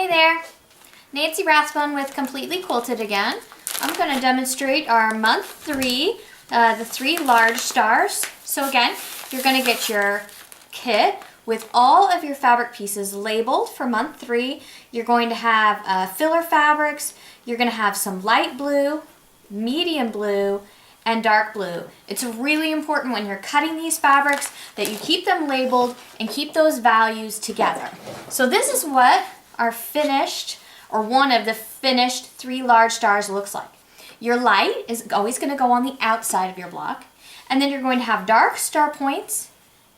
Hey there, Nancy Rathbone with Completely Quilted again. I'm going to demonstrate our month 3, the 3 large stars. So again, you're going to get your kit with all of your fabric pieces labeled for month 3. You're going to have filler fabrics. You're going to have some light blue, medium blue, and dark blue. It's really important when you're cutting these fabrics that you keep them labeled and keep those values together. So this is what our finished, or one of the finished 3 large stars looks like. Your light is always going to go on the outside of your block, and then you're going to have dark star points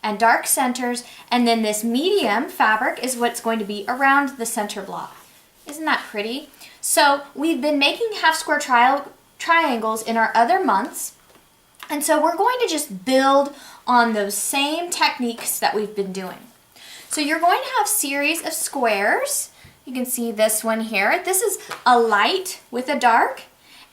and dark centers, and then this medium fabric is what's going to be around the center block. Isn't that pretty? So we've been making half square triangles in our other months, and so we're going to just build on those same techniques that we've been doing. So you're going to have a series of squares. You can see this one here. This is a light with a dark,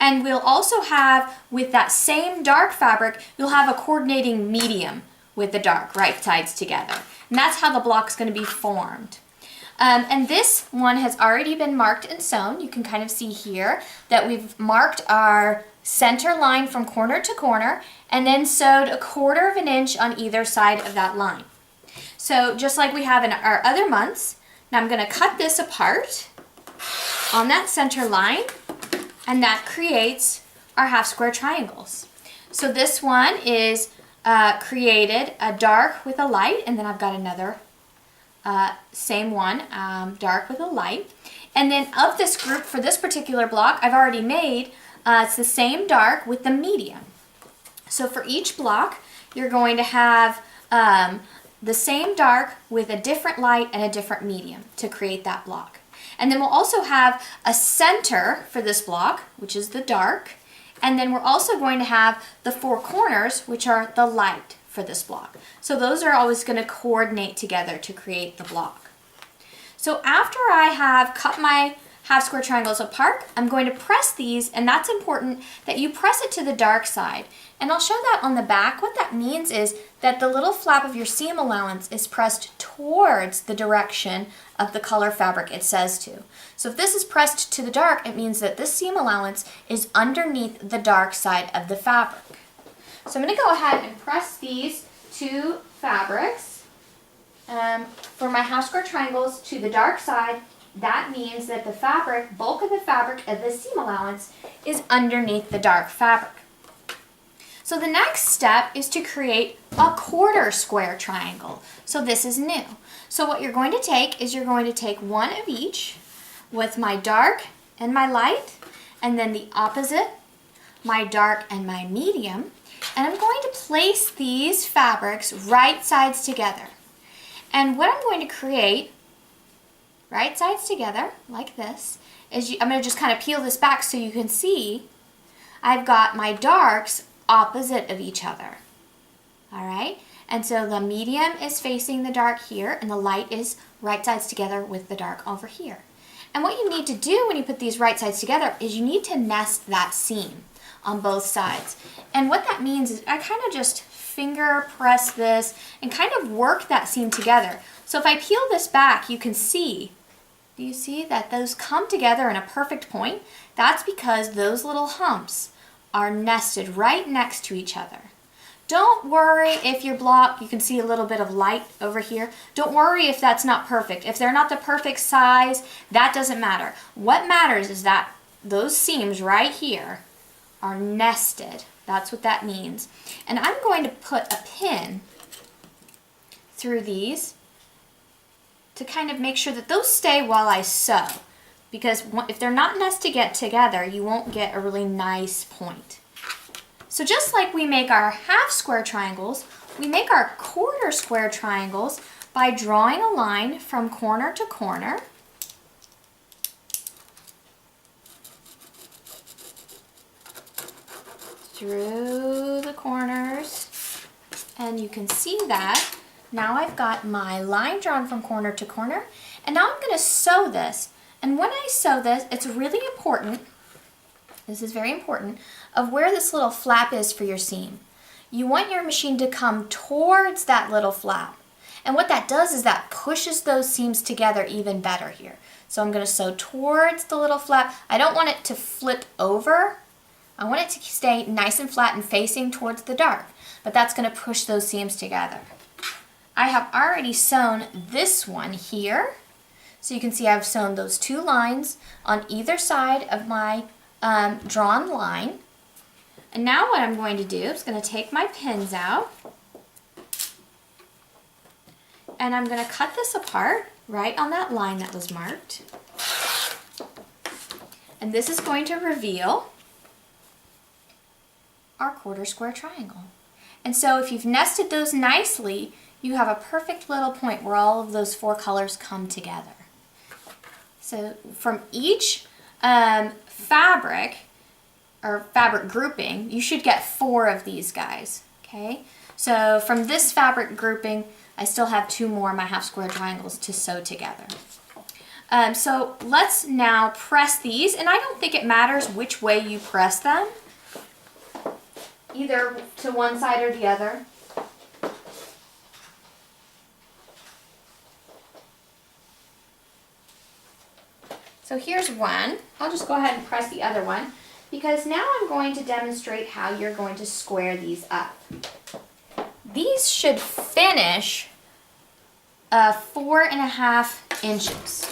and we'll also have, with that same dark fabric, you'll have a coordinating medium with the dark, right sides together. And that's how the block's going to be formed. And this one has already been marked and sewn. You can kind of see here that we've marked our center line from corner to corner and then sewed 1/4 of an inch on either side of that line. So just like we have in our other months, now I'm going to cut this apart on that center line, and that creates our half square triangles. So this one is created a dark with a light, and then I've got another same one, dark with a light. And then of this group, for this particular block, I've already made, it's the same dark with the medium. So for each block, you're going to have the same dark with a different light and a different medium to create that block. And then we'll also have a center for this block, which is the dark. And then we're also going to have the 4 corners, which are the light for this block. So those are always going to coordinate together to create the block. So after I have cut my half square triangles apart, I'm going to press these, and that's important that you press it to the dark side. And I'll show that on the back. What that means is that the little flap of your seam allowance is pressed towards the direction of the color fabric it says to. So if this is pressed to the dark, it means that this seam allowance is underneath the dark side of the fabric. So I'm going to go ahead and press these 2 fabrics for my half square triangles to the dark side. That means that the fabric, bulk of the fabric of the seam allowance is underneath the dark fabric. So the next step is to create a 1/4 square triangle. So this is new. So what you're going to take is you're going to take one of each with my dark and my light, and then the opposite, my dark and my medium, and I'm going to place these fabrics right sides together. And what I'm going to create right sides together like this is I'm going to just kind of peel this back so you can see I've got my darks opposite of each other. All right, and so the medium is facing the dark here, and the light is right sides together with the dark over here. And what you need to do when you put these right sides together is you need to nest that seam on both sides. And what that means is I kind of just finger press this and kind of work that seam together. So if I peel this back, you can see, do you see that those come together in a perfect point? That's because those little humps are nested right next to each other. Don't worry if your block, you can see a little bit of light over here. Don't worry if that's not perfect. If they're not the perfect size, that doesn't matter. What matters is that those seams right here are nested. That's what that means. And I'm going to put a pin through these to kind of make sure that those stay while I sew. Because if they're not nested together, you won't get a really nice point. So just like we make our half square triangles, we make our 1/4 square triangles by drawing a line from corner to corner. Through the corners. And you can see that now I've got my line drawn from corner to corner. And now I'm going to sew this. And when I sew this, it's really important, this is very important, of where this little flap is for your seam. You want your machine to come towards that little flap. And what that does is that pushes those seams together even better here. So I'm going to sew towards the little flap. I don't want it to flip over. I want it to stay nice and flat and facing towards the dark, but that's going to push those seams together. I have already sewn this one here. So you can see I've sewn those 2 lines on either side of my drawn line. And now what I'm going to do is going to take my pins out, and I'm going to cut this apart right on that line that was marked. And this is going to reveal our quarter square triangle. And so if you've nested those nicely, you have a perfect little point where all of those 4 colors come together. So from each fabric or fabric grouping, you should get 4 of these guys, okay? So from this fabric grouping, I still have 2 more of my half square triangles to sew together. So let's now press these, and I don't think it matters which way you press them, either to one side or the other. So here's one. I'll just go ahead and press the other one, because now I'm going to demonstrate how you're going to square these up. These should finish 4.5 inches.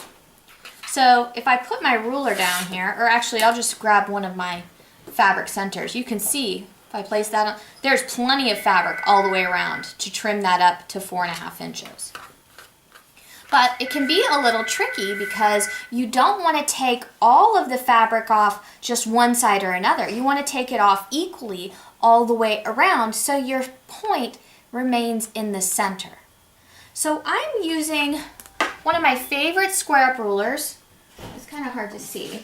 So if I put my ruler down here, or actually I'll just grab one of my fabric centers. You can see if I place that on, there's plenty of fabric all the way around to trim that up to 4.5 inches. But it can be a little tricky because you don't want to take all of the fabric off just one side or another. You want to take it off equally all the way around so your point remains in the center. So I'm using one of my favorite square up rulers. It's kind of hard to see.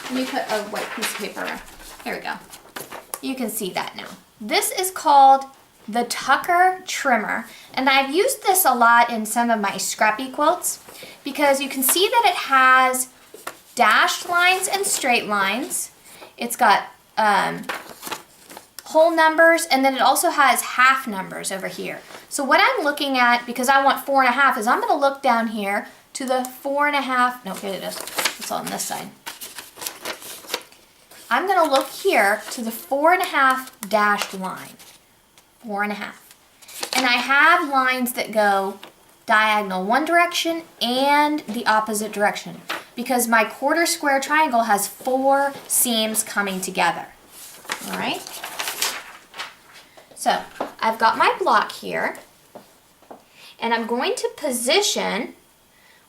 Let me put a white piece of paper. There we go. You can see that now. This is called the Tucker Trimmer, and I've used this a lot in some of my scrappy quilts because you can see that it has dashed lines and straight lines. It's got whole numbers, and then it also has half numbers over here. So what I'm looking at, because I want 4.5, is I'm going to look down here to the 4.5. No, here it is. It's on this side. I'm going to look here to the 4.5 dashed line. 4.5. And I have lines that go diagonal one direction and the opposite direction because my quarter square triangle has 4 seams coming together. All right? So I've got my block here, and I'm going to position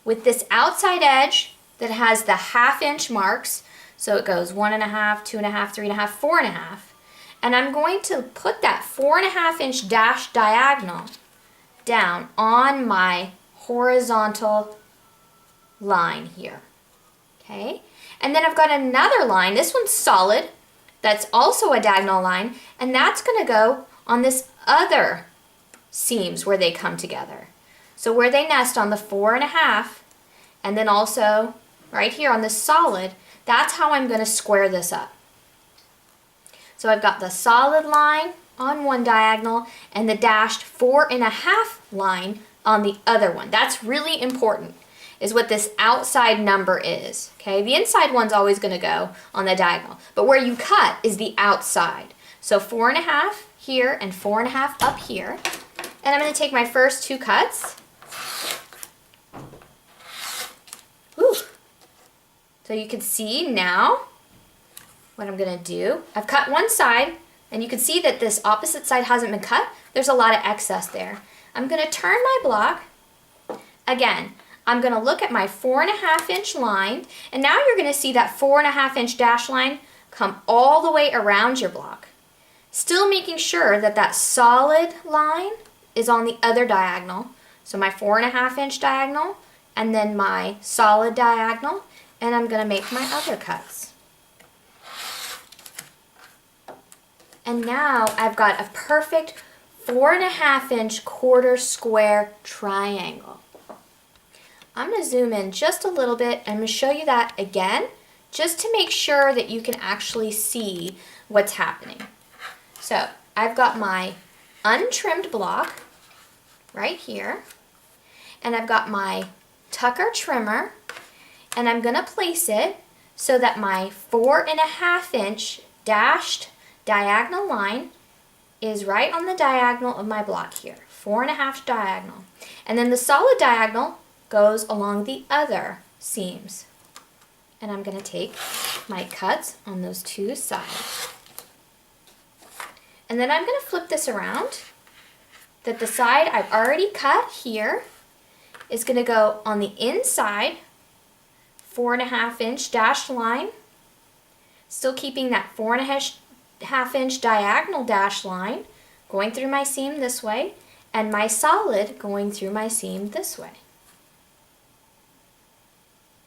with this outside edge that has the 1/2 inch marks. So it goes 1.5, 2.5, 3.5, 4.5. And I'm going to put that 4.5 inch dashed diagonal down on my horizontal line here. Okay? And then I've got another line. This one's solid. That's also a diagonal line. And that's going to go on this other seams where they come together. So where they nest on the 4.5, and then also right here on this solid, that's how I'm going to square this up. So I've got the solid line on one diagonal and the dashed 4.5 line on the other one. That's really important, is what this outside number is. Okay, the inside one's always going to go on the diagonal, but where you cut is the outside. So 4.5 here and 4.5 up here. And I'm going to take my first 2 cuts. Whew. So you can see now what I'm going to do. I've cut one side, and you can see that this opposite side hasn't been cut. There's a lot of excess there. I'm going to turn my block. Again, I'm going to look at my 4.5 inch line, and now you're going to see that 4.5 inch dash line come all the way around your block. Still making sure that that solid line is on the other diagonal. So my 4.5 inch diagonal, and then my solid diagonal, and I'm going to make my other cuts. And now I've got a perfect 4.5 inch quarter square triangle. I'm going to zoom in just a little bit and I'm going to show you that again, just to make sure that you can actually see what's happening. So I've got my untrimmed block right here. and I've got my tucker trimmer, and I'm gonna place it so that my 4.5 inch dashed diagonal line is right on the diagonal of my block here. 4.5 diagonal. And then the solid diagonal goes along the other seams. And I'm gonna take my cuts on those two sides. And then I'm gonna flip this around, that the side I've already cut here is gonna go on the inside 4.5 inch dashed line, still keeping that 4.5 inch diagonal dash line going through my seam this way, and my solid going through my seam this way.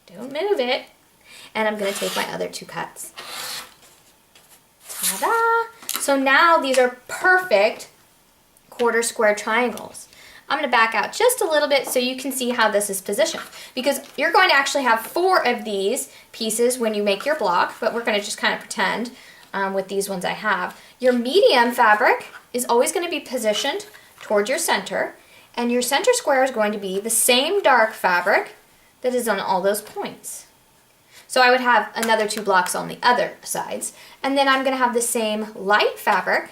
Don't move it. And I'm gonna take my other two cuts. Ta-da! So now these are perfect quarter square triangles. I'm going to back out just a little bit so you can see how this is positioned, because you're going to actually have 4 of these pieces when you make your block, but we're going to just kind of pretend with these ones I have. Your medium fabric is always going to be positioned towards your center, and your center square is going to be the same dark fabric that is on all those points. So I would have another 2 blocks on the other sides, and then I'm going to have the same light fabric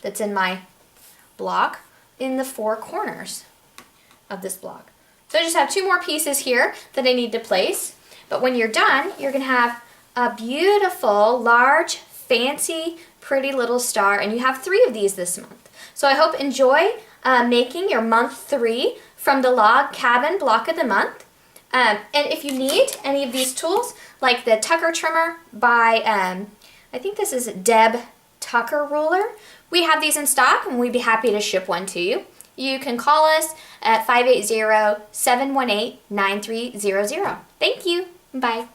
that's in my block in the 4 corners of this block. So I just have 2 more pieces here that I need to place, but when you're done, you're going to have a beautiful, large, fancy, pretty little star, and you have 3 of these this month. So I hope enjoy making your month 3 from the Log Cabin Block of the Month. And if you need any of these tools, like the Tucker Trimmer by, I think this is Deb Tucker Ruler, we have these in stock and we'd be happy to ship one to you. You can call us at 580-718-9300. Thank you. Bye.